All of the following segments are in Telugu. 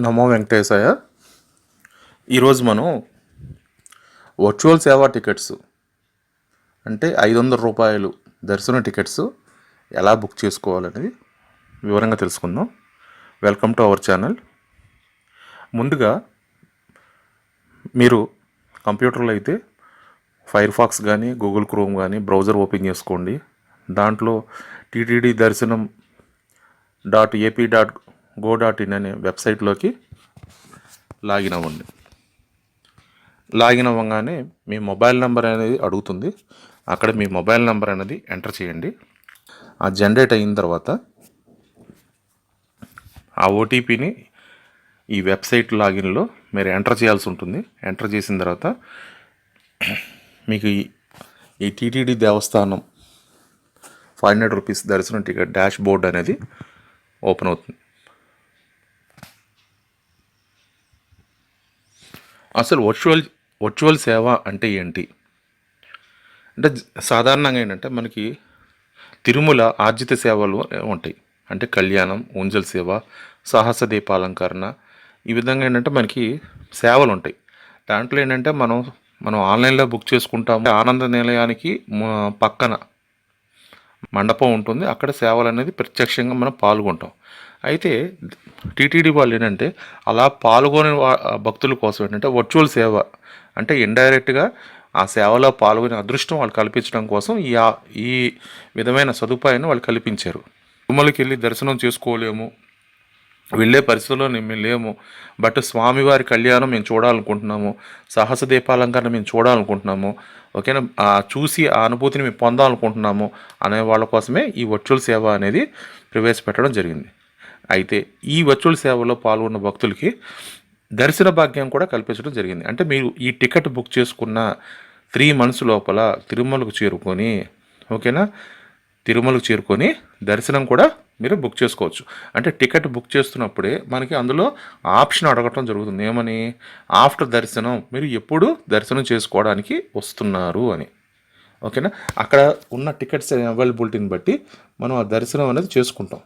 నమో వెంకటేశాయ. ఈరోజు మనం వర్చువల్ సేవా టికెట్స్ అంటే ₹500 దర్శన టికెట్స్ ఎలా బుక్ చేసుకోవాలనేది వివరంగా తెలుసుకుందాం. Welcome to our channel. ముందుగా మీరు కంప్యూటర్లో అయితే ఫైర్ ఫాక్స్ కానీ గూగుల్ క్రోమ్ కానీ బ్రౌజర్ ఓపెన్ చేసుకోండి. దాంట్లో టీటీడీ దర్శనం .ap.go.in అనే వెబ్సైట్లోకి లాగిన్ అవ్వండి. లాగిన్ అవ్వగానే మీ మొబైల్ నెంబర్ అనేది అడుగుతుంది. అక్కడ మీ మొబైల్ నెంబర్ అనేది ఎంటర్ చేయండి. ఆ జనరేట్ అయిన తర్వాత ఆ ఓటీపీని ఈ వెబ్సైట్ లాగిన్లో మీరు ఎంటర్ చేయాల్సి ఉంటుంది. ఎంటర్ చేసిన తర్వాత మీకు ఈ టీటీడీ దేవస్థానం ₹500 దర్శనం టికెట్ డాష్ బోర్డ్ అనేది ఓపెన్ అవుతుంది. అసలు వర్చువల్ సేవ అంటే ఏంటి అంటే సాధారణంగా ఏంటంటే మనకి తిరుమల ఆర్జిత సేవలు ఉంటాయి. అంటే కళ్యాణం, ఊంజల్ సేవ, సాహస దీపాలంకరణ, ఈ విధంగా ఏంటంటే మనకి సేవలు ఉంటాయి. దాంట్లో ఏంటంటే మనం ఆన్లైన్లో బుక్ చేసుకుంటాము. ఆనంద నిలయానికి పక్కన మండపం ఉంటుంది. అక్కడ సేవలు అనేది ప్రత్యక్షంగా మనం పాల్గొంటాం. అయితే టీటీడీ వాళ్ళు ఏంటంటే అలా పాల్గొనే భక్తుల కోసం ఏంటంటే వర్చువల్ సేవ అంటే ఇండైరెక్ట్గా ఆ సేవలో పాల్గొనే అదృష్టం వాళ్ళు కల్పించడం కోసం ఈ విధమైన సదుపాయాన్ని వాళ్ళు కల్పించారు. తిరుమలకి వెళ్ళి దర్శనం చేసుకోలేము, వెళ్ళే పరిస్థితుల్లో మేము లేము, బట్ స్వామివారి కళ్యాణం మేము చూడాలనుకుంటున్నాము, సాహస దీపాలంకరణ మేము చూడాలనుకుంటున్నాము, ఓకేనా, చూసి ఆ అనుభూతిని మేము పొందాలనుకుంటున్నాము అనే వాళ్ళ కోసమే ఈ వర్చువల్ సేవ అనేది ప్రవేశపెట్టడం జరిగింది. అయితే ఈ వర్చువల్ సేవలో పాల్గొన్న భక్తులకి దర్శన భాగ్యం కూడా కల్పించడం జరిగింది. అంటే మీరు ఈ టికెట్ బుక్ చేసుకున్న 3 months లోపల తిరుమలకు చేరుకొని, ఓకేనా, తిరుమలకు చేరుకొని దర్శనం కూడా మీరు బుక్ చేసుకోవచ్చు. అంటే టికెట్ బుక్ చేస్తున్నప్పుడే మనకి అందులో ఆప్షన్ అడగటం జరుగుతుంది. ఏమని? ఆఫ్టర్ దర్శనం మీరు ఎప్పుడు దర్శనం చేసుకోవడానికి వస్తున్నారు అని, ఓకేనా. అక్కడ ఉన్న టికెట్స్ అవైలబిలిటీని బట్టి మనం ఆ దర్శనం అనేది చేసుకుంటాం.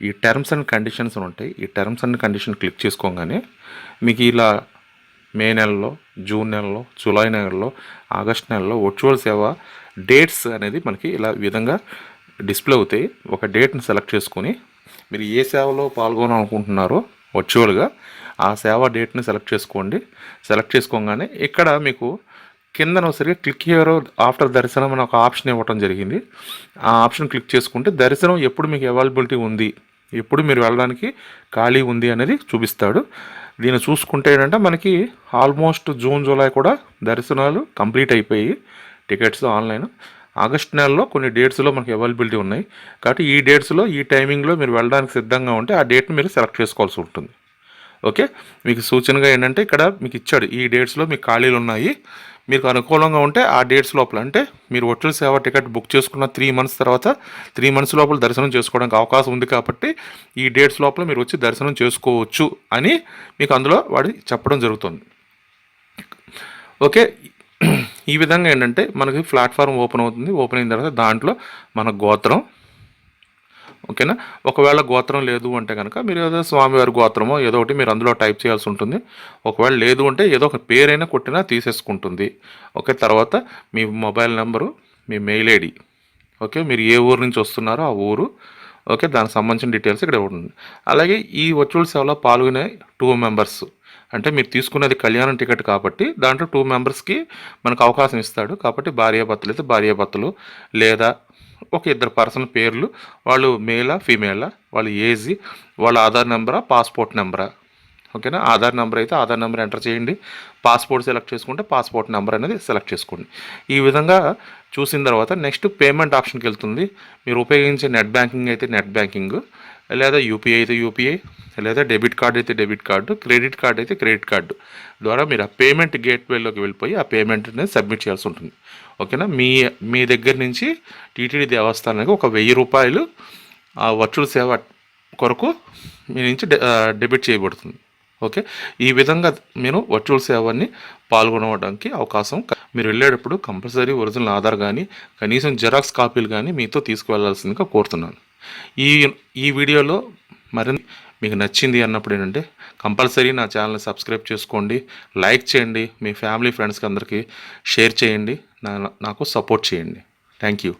ఈ టర్మ్స్ అండ్ కండిషన్స్ ఉంటాయి. ఈ టర్మ్స్ అండ్ కండిషన్ క్లిక్ చేసుకోగానే మీకు ఇలా మే నెలలో, జూన్ నెలలో, జూలై నెలలో, ఆగస్ట్ నెలలో వర్చువల్ సేవ డేట్స్ అనేది మనకి ఇలా విధంగా డిస్ప్లే అవుతాయి. ఒక డేట్ని సెలెక్ట్ చేసుకొని మీరు ఏ సేవలో పాల్గొనాలనుకుంటున్నారో వర్చువల్గా ఆ సేవ డేట్ని సెలెక్ట్ చేసుకోండి. సెలెక్ట్ చేసుకోగానే ఇక్కడ మీకు కిందన సరిగా క్లిక్ హియర్ ఆఫ్టర్ దర్శనం అని ఒక ఆప్షన్ ఇవ్వటం జరిగింది. ఆ ఆప్షన్ క్లిక్ చేసుకుంటే దర్శనం ఎప్పుడు మీకు అవైలబిలిటీ ఉంది, ఎప్పుడు మీరు వెళ్ళడానికి ఖాళీ ఉంది అనేది చూపిస్తాడు. దీన్ని చూసుకుంటే ఏంటంటే మనకి ఆల్మోస్ట్ జూన్, జూలై కూడా దర్శనాలు కంప్లీట్ అయిపోయి టికెట్స్ ఆన్లైన్. ఆగస్ట్ నెలలో కొన్ని డేట్స్లో మనకి అవైలబిలిటీ ఉన్నాయి. కాబట్టి ఈ డేట్స్లో ఈ టైమింగ్లో మీరు వెళ్ళడానికి సిద్ధంగా ఉంటే ఆ డేట్ని మీరు సెలెక్ట్ చేసుకోవాల్సి ఉంటుంది. ఓకే, మీకు సూచనగా ఏంటంటే ఇక్కడ మీకు ఇచ్చాడు ఈ డేట్స్లో మీకు ఖాళీలు ఉన్నాయి, మీకు అనుకూలంగా ఉంటే ఆ డేట్స్ లోపల, అంటే మీరు వర్చువల్ సేవ టికెట్ బుక్ చేసుకున్న 3 months తర్వాత 3 months లోపల దర్శనం చేసుకోవడానికి అవకాశం ఉంది. కాబట్టి ఈ డేట్స్ లోపల మీరు వచ్చి దర్శనం చేసుకోవచ్చు అని మీకు అందులో వాడు చెప్పడం జరుగుతుంది. ఓకే, ఈ విధంగా ఏంటంటే మనకి ప్లాట్ఫామ్ ఓపెన్ అవుతుంది. ఓపెన్ అయిన తర్వాత దాంట్లో మన గోత్రం, ఓకేనా, ఒకవేళ గోత్రం లేదు అంటే కనుక మీరు ఏదో స్వామివారి గోత్రమో ఏదో ఒకటి మీరు అందులో టైప్ చేయాల్సి ఉంటుంది. ఒకవేళ లేదు అంటే ఏదో ఒక పేరైనా కొట్టినా తీసేసుకుంటుంది. ఓకే, తర్వాత మీ మొబైల్ నెంబరు, మీ మెయిల్ ఐడి, ఓకే, మీరు ఏ ఊరు నుంచి వస్తున్నారో ఆ ఊరు, ఓకే, దానికి సంబంధించిన డీటెయిల్స్ ఇక్కడ ఉంటుంది. అలాగే ఈ వర్చువల్ సేవలో పాల్గొనే 2 members, అంటే మీరు తీసుకున్నది కళ్యాణం టికెట్ కాబట్టి దాంట్లో 2 members మనకు అవకాశం ఇస్తాడు. కాబట్టి భార్యాభర్తలు అయితే భార్యాభర్తలు, లేదా ఒక 2 పర్సనల్ పేర్లు, వాళ్ళు మేలా ఫీమేలా, వాళ్ళ ఏజ్, వాళ్ళ ఆధార్ నెంబరా పాస్పోర్ట్ నెంబరా, ఓకేనా. ఆధార్ నెంబర్ అయితే ఆధార్ నెంబర్ ఎంటర్ చేయండి. పాస్పోర్ట్ సెలెక్ట్ చేసుకుంటే పాస్పోర్ట్ నెంబర్ అనేది సెలెక్ట్ చేసుకోండి. ఈ విధంగా చూసిన తర్వాత నెక్స్ట్ పేమెంట్ ఆప్షన్కి వెళ్తుంది. మీరు ఉపయోగించే నెట్ బ్యాంకింగ్ అయితే నెట్ బ్యాంకింగ్, లేదా యూపీఐ అయితే యూపీఐ, లేదా డెబిట్ కార్డు అయితే డెబిట్ కార్డు, క్రెడిట్ కార్డు అయితే క్రెడిట్ కార్డు ద్వారా మీరు ఆ పేమెంట్ గేట్వేలోకి వెళ్ళిపోయి ఆ పేమెంట్ అనేది సబ్మిట్ చేయాల్సి ఉంటుంది. ఓకేనా. మీ దగ్గర నుంచి టీటీడీ దేవస్థానానికి ఒక ₹1000 ఆ వర్చువల్ సేవ కొరకు మీ నుంచి డెబిట్ చేయబడుతుంది. ఓకే, ఈ విధంగా మీరు వర్చువల్ సేవని పాల్గొనడానికి అవకాశం. మీరు వెళ్ళేటప్పుడు కంపల్సరీ ఒరిజినల్ ఆధార్ కానీ కనీసం జెరాక్స్ కాపీలు కానీ మీతో తీసుకువెళ్లాల్సిందిగా కోరుతున్నాను. ఈ వీడియోలో మరిన్ని మీకు నచ్చింది అన్నప్పుడు ఏంటంటే కంపల్సరీ నా ఛానల్ని సబ్స్క్రైబ్ చేసుకోండి, లైక్ చేయండి, మీ ఫ్యామిలీ ఫ్రెండ్స్కి అందరికీ షేర్ చేయండి, నాకు సపోర్ట్ చేయండి. Thank you.